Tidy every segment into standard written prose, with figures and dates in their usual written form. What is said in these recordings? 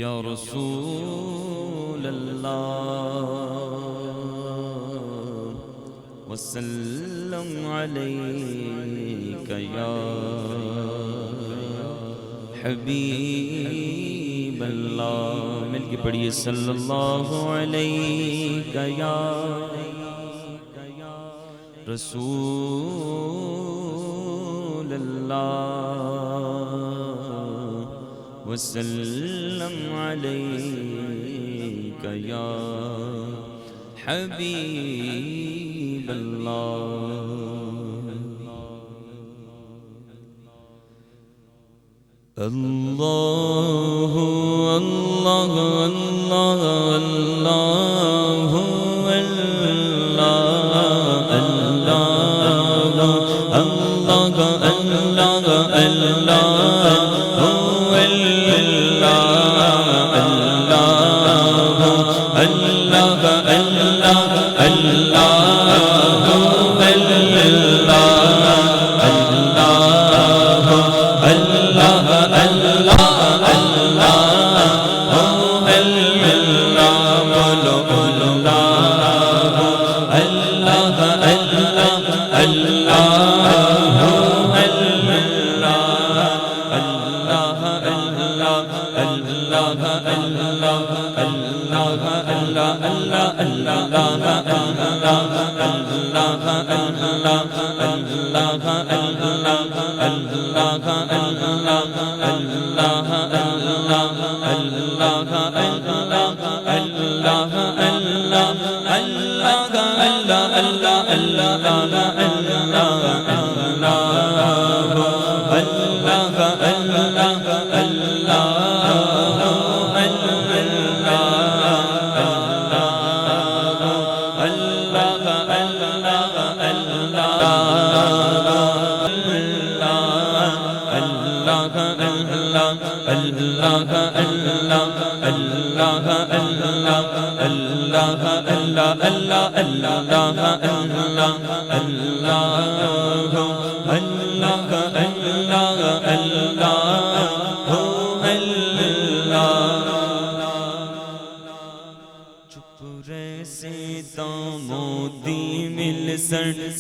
یا رسول اللہ وسلم علیک یا حبیب اللہ، مل کے پڑھیے صلی اللہ علیہ یا رسول اللہ وسلم علیک یا حبیب اللہ۔ اللہ اللہ اللہ اللہ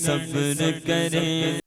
صبر کرے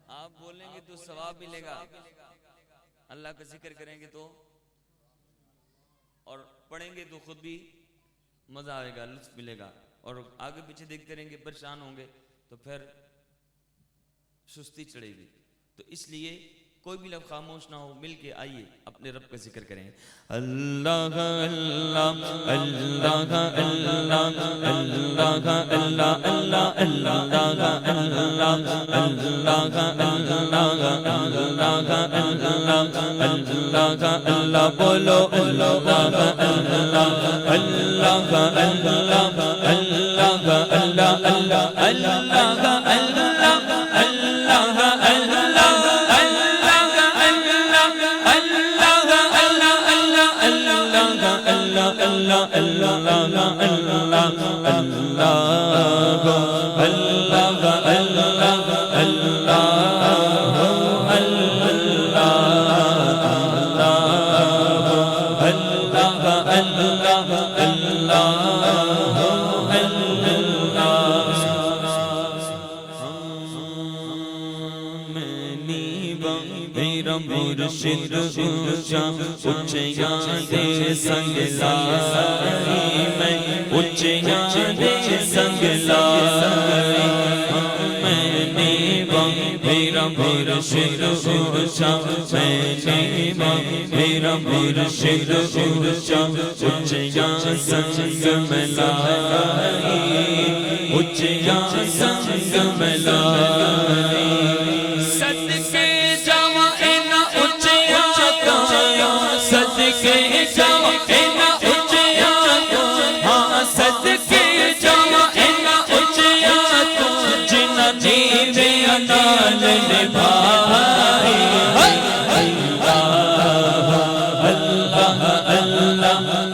آپ بولیں گے تو ثواب ملے گا، اللہ کا ذکر کریں گے تو اور پڑھیں گے تو خود بھی مزہ آئے گا، لطف ملے گا، اور آگے پیچھے دیکھتے رہیں گے پریشان ہوں گے تو پھر سستی چڑھے گی. تو اس لیے کوئی بھی لفظ خاموش نہ ہو، مل کے آئیے اپنے رب کا ذکر کریں. اللہ اللہ اللہ اللہ اللہ اللہ اللہ اللہ اللہ بولو اللہ اللہ اللہ اللہ اللہ مرشد اونچا اونچیاں دے سنگ لائی، میں اونچیاں دے سنگ لائی، میں نیوا میرا مرشد اونچا، میں نیوا میرا مرشد اونچا، اونچیاں سنگ میں لائی، اونچیاں سنگ میں لائی.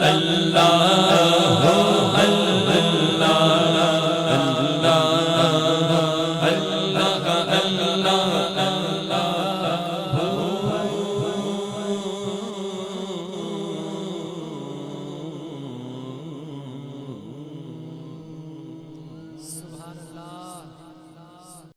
اللہ